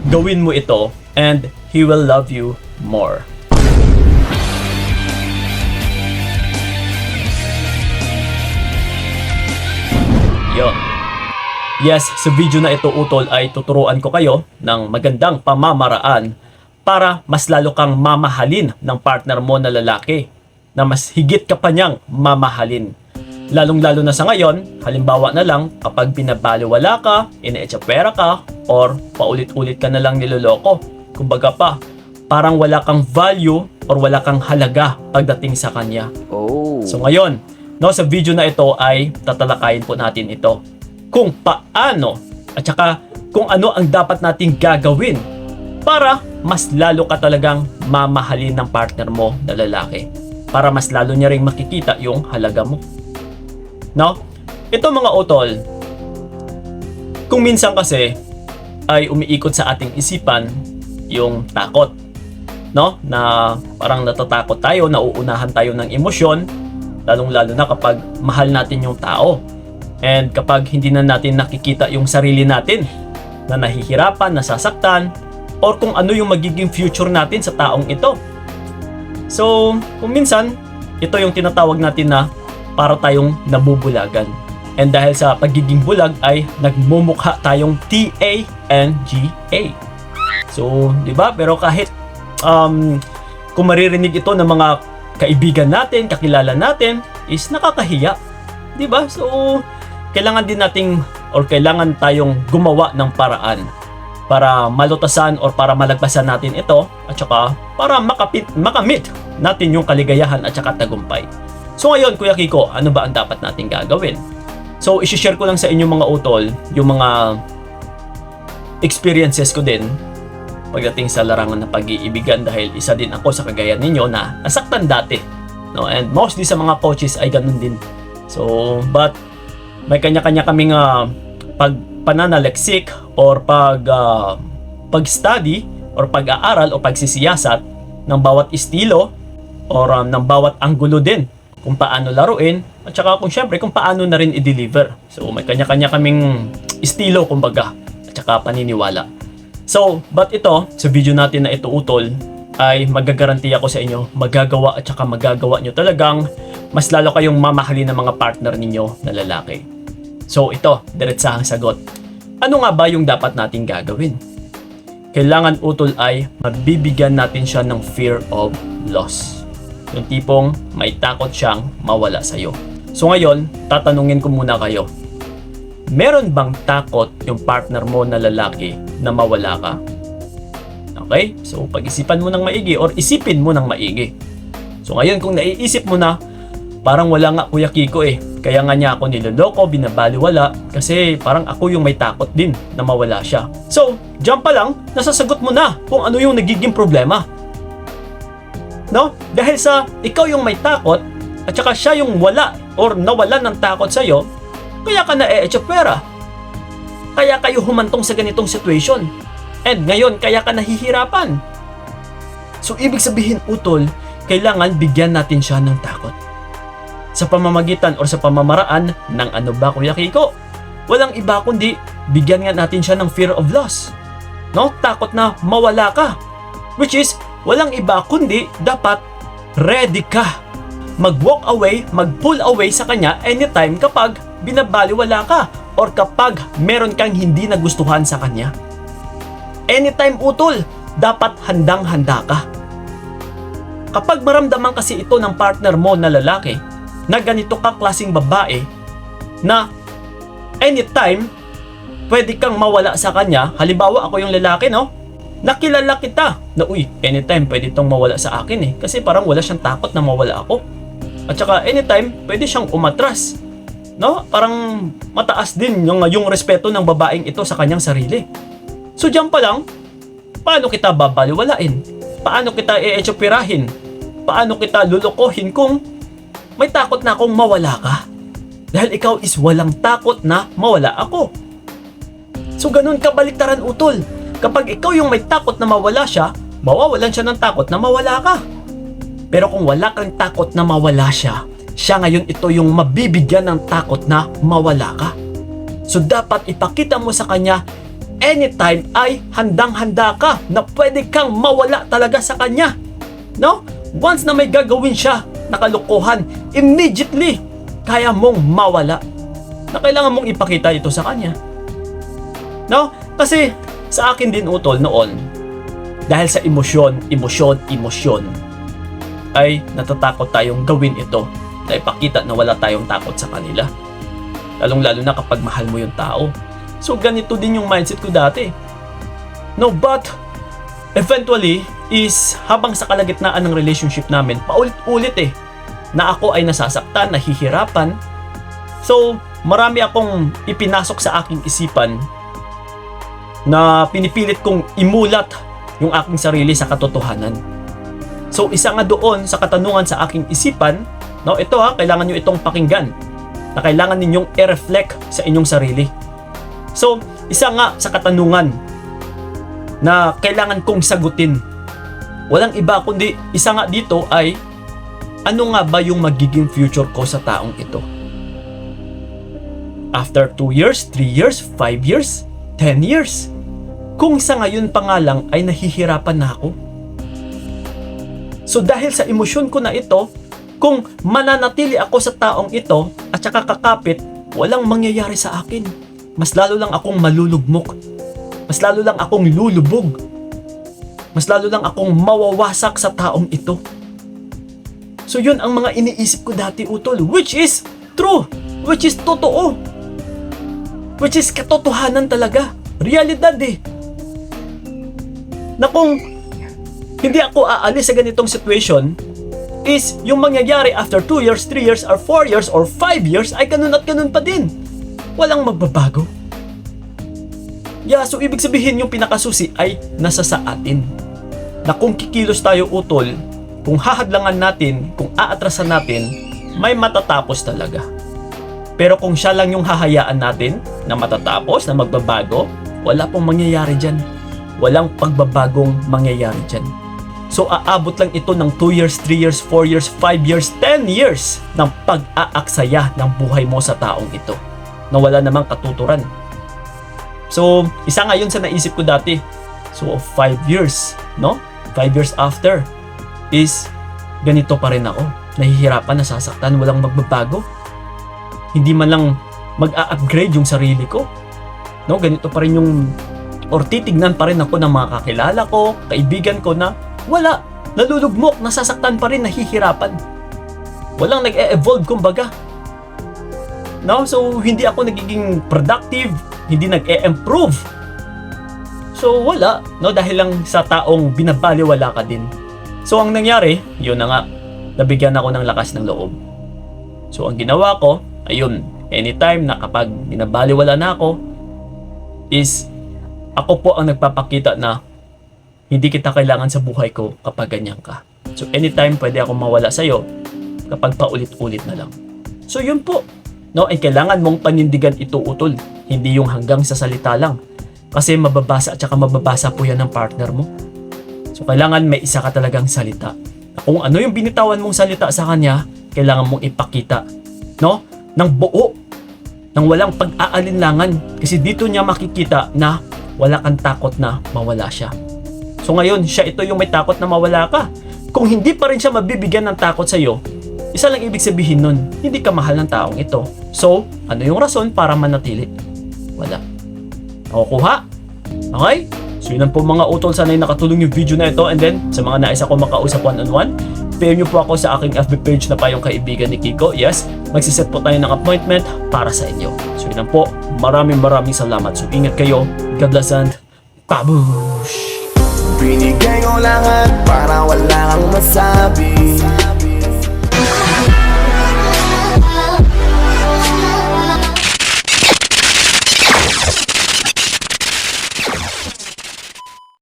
gawin mo ito and he will love you more. Yon. Yes, sa video na ito utol ay tuturuan ko kayo ng magandang pamamaraan para mas lalo kang mamahalin ng partner mo na lalaki, na mas higit ka pa niyang mamahalin. Lalong-lalo na sa ngayon, halimbawa na lang kapag binabaliwala ka, ine-echapera ka, or paulit-ulit ka na lang niloloko. Kumbaga pa, parang wala kang value or wala kang halaga pagdating sa kanya. So ngayon, sa video na ito ay tatalakayin po natin ito. Kung paano at saka kung ano ang dapat nating gagawin para mas lalo ka talagang mamahalin ng partner mo na lalaki. Para mas lalo niya ring makikita yung halaga mo. Ito mga utol, kung minsan kasi ay umiikot sa ating isipan yung takot. Na parang natatakot tayo, nauunahan tayo ng emosyon, lalong-lalo na kapag mahal natin yung tao. And kapag hindi na natin nakikita yung sarili natin na nahihirapan, nasasaktan, or kung ano yung magiging future natin sa taong ito. So, kung minsan, ito yung tinatawag natin na para tayong nabubulagan. And dahil sa pagiging bulag ay nagmumukha tayong TANGA. So, di ba? Pero kahit kung maririnig ito ng mga kaibigan natin, kakilala natin, is nakakahiya. Di ba? So, kailangan din nating or kailangan tayong gumawa ng paraan para malutasan or para malagpasan natin ito at saka para makamit natin yung kaligayahan at saka tagumpay. So ngayon, Kuya Kiko, ano ba ang dapat nating gagawin? So, isi-share ko lang sa inyo mga utol yung mga experiences ko din pagdating sa larangan ng pag-iibigan dahil isa din ako sa kagaya ninyo na nasaktan dati. And mostly sa mga coaches ay ganun din. So, but may kanya-kanya kaming pananaliksik or pag-study or pag-aaral o pagsisiyasat ng bawat estilo or ng bawat anggulo din kung paano laruin at saka kung syempre kung paano na rin i-deliver. So may kanya-kanya kaming estilo kumbaga at saka paniniwala. So but ito sa video natin na ito utol ay magagaranti ako sa inyo magagawa at saka magagawa nyo talagang mas lalo kayong mamahalin ng mga partner ninyo na lalaki. So ito, diretsahang sagot. Ano nga ba yung dapat nating gagawin? Kailangan utol ay mabibigyan natin siya ng fear of loss. Yung tipong may takot siyang mawala sa'yo. So ngayon, tatanungin ko muna kayo. Meron bang takot yung partner mo na lalaki na mawala ka? Okay? So pag-isipan mo ng maigi or isipin mo ng maigi. So ngayon kung naiisip mo na, parang wala nga Kuya Kiko kaya nga niya ako niloloko, binabaliwala kasi parang ako yung may takot din na mawala siya. So, diyan pa lang, nasasagot mo na kung ano yung nagiging problema. Dahil sa ikaw yung may takot at saka siya yung wala or nawala ng takot sa'yo, kaya ka na-e-echapera. Kaya kayo humantong sa ganitong situation. And ngayon, kaya ka nahihirapan. So, ibig sabihin utol, kailangan bigyan natin siya ng takot. Sa pamamagitan or sa pamamaraan ng ano ba Kuya Kiko? Walang iba kundi bigyan nga natin siya ng fear of loss. Takot na mawala ka. Which is, walang iba kundi dapat ready ka. Mag-walk away, mag-pull away sa kanya anytime kapag binabaliwala ka or kapag meron kang hindi nagustuhan sa kanya. Anytime utol, dapat handang-handa ka. Kapag maramdaman kasi ito ng partner mo na lalaki, na ganito ka klaseng babae na anytime pwede kang mawala sa kanya. Halimbawa ako yung lalaki nakilala kita na anytime pwede itong mawala sa akin kasi parang wala siyang takot na mawala ako. At saka anytime pwede siyang umatras. Parang mataas din yung respeto ng babaeng ito sa kanyang sarili. So diyan pa lang, paano kita babaliwalain? Paano kita i-echopirahin? Paano kita lulukohin kung may takot na akong mawala ka? Dahil ikaw is walang takot na mawala ako. So ganun kabaliktaran utol. Kapag ikaw yung may takot na mawala siya, mawawalan siya ng takot na mawala ka. Pero kung wala kang takot na mawala siya, siya ngayon ito yung mabibigyan ng takot na mawala ka. So dapat ipakita mo sa kanya anytime ay handang-handa ka na pwede kang mawala talaga sa kanya. No? Once na may gagawin siya na kalokohan, immediately kaya mong mawala. Na kailangan mong ipakita ito sa kanya. No? Kasi sa akin din utol noon, dahil sa emosyon, ay natatakot tayong gawin ito na ipakita na wala tayong takot sa kanila. Lalong-lalo na kapag mahal mo yung tao. So ganito din yung mindset ko dati. No, but eventually is habang sa kalagitnaan ng relationship namin, paulit-ulit na ako ay nasasaktan, nahihirapan. So marami akong ipinasok sa aking isipan na pinipilit kong imulat yung aking sarili sa katotohanan. So isa nga doon sa katanungan sa aking isipan, no, ito kailangan nyo itong pakinggan, na kailangan ninyong i-reflect sa inyong sarili. So isa nga sa katanungan na kailangan kong sagutin, walang iba kundi isa nga dito ay, ano nga ba yung magiging future ko sa taong ito? After 2 years, 3 years, 5 years, 10 years, kung sa ngayon pa nga lang ay nahihirapan na ako. So dahil sa emosyon ko na ito, kung mananatili ako sa taong ito at saka kakapit, walang mangyayari sa akin. Mas lalo lang akong malulugmok. Mas lalo lang akong lulubog. Mas lalo lang akong mawawasak sa taong ito. So yun ang mga iniisip ko dati utol, which is true, which is totoo, which is katotohanan talaga, realidad na kung hindi ako aalis sa ganitong situation, is yung mangyayari after 2 years, 3 years, or 4 years, or 5 years ay ganun at ganun pa din. Walang magbabago. Yeah, so ibig sabihin yung pinakasusi ay nasa sa atin. Na kung kikilos tayo utol, kung hahadlangan natin, kung aatrasan natin, may matatapos talaga. Pero kung siya lang yung hahayaan natin na matatapos, na magbabago, wala pong mangyayari dyan. Walang pagbabagong mangyayari dyan. So aabot lang ito ng 2 years, 3 years, 4 years, 5 years, 10 years ng pag-aaksaya ng buhay mo sa taong ito na wala namang katuturan. So isa nga yun sa naisip ko dati. So 5 years, no? 5 years after is ganito pa rin ako. Nahihirapan, nasasaktan, walang magbabago. Hindi man lang mag-a-upgrade yung sarili ko. No, ganito pa rin yung, or titignan pa rin ako ng mga kakilala ko, kaibigan ko na wala, nalulugmok, nasasaktan pa rin, nahihirapan. Walang nag-e-evolve kumbaga. No, so hindi ako nagiging productive, hindi nag-e-improve. So wala, no, dahil lang sa taong binabaliwala ka din. So ang nangyari, yun na nga, nabigyan ako ng lakas ng loob. So ang ginawa ko, ayun, anytime na kapag binabaliwala na ako, is ako po ang nagpapakita na hindi kita kailangan sa buhay ko kapag ganyan ka. So anytime pwede akong mawala sa'yo kapag paulit-ulit na lang. So yun po, no, ay kailangan mong panindigan ito utol, hindi yung hanggang sa salita lang. Kasi mababasa at saka mababasa po yan ng partner mo. So kailangan may isa ka talagang salita. Kung ano yung binitawan mong salita sa kanya, kailangan mong ipakita, no, ng buo, ng walang pag-aalinlangan. Kasi dito niya makikita na wala kang takot na mawala siya. So ngayon, siya ito yung may takot na mawala ka. Kung hindi pa rin siya mabibigyan ng takot sa'yo, isa lang ibig sabihin nun, hindi ka mahal ng taong ito. So, ano yung rason para manatili? Wala. Nakukuha? Okay? So yun lang po mga utol, sana yung nakatulong yung video na ito. And then, sa mga nais ako makausap one-on-one, PM nyo po ako sa aking FB page na Payong Kaibigan ni Kiko. Yes, magsiset po tayo ng appointment para sa inyo. So yun lang po, maraming salamat. So ingat kayo, God bless and babush! Binigay ko lahat para wala kang masabi.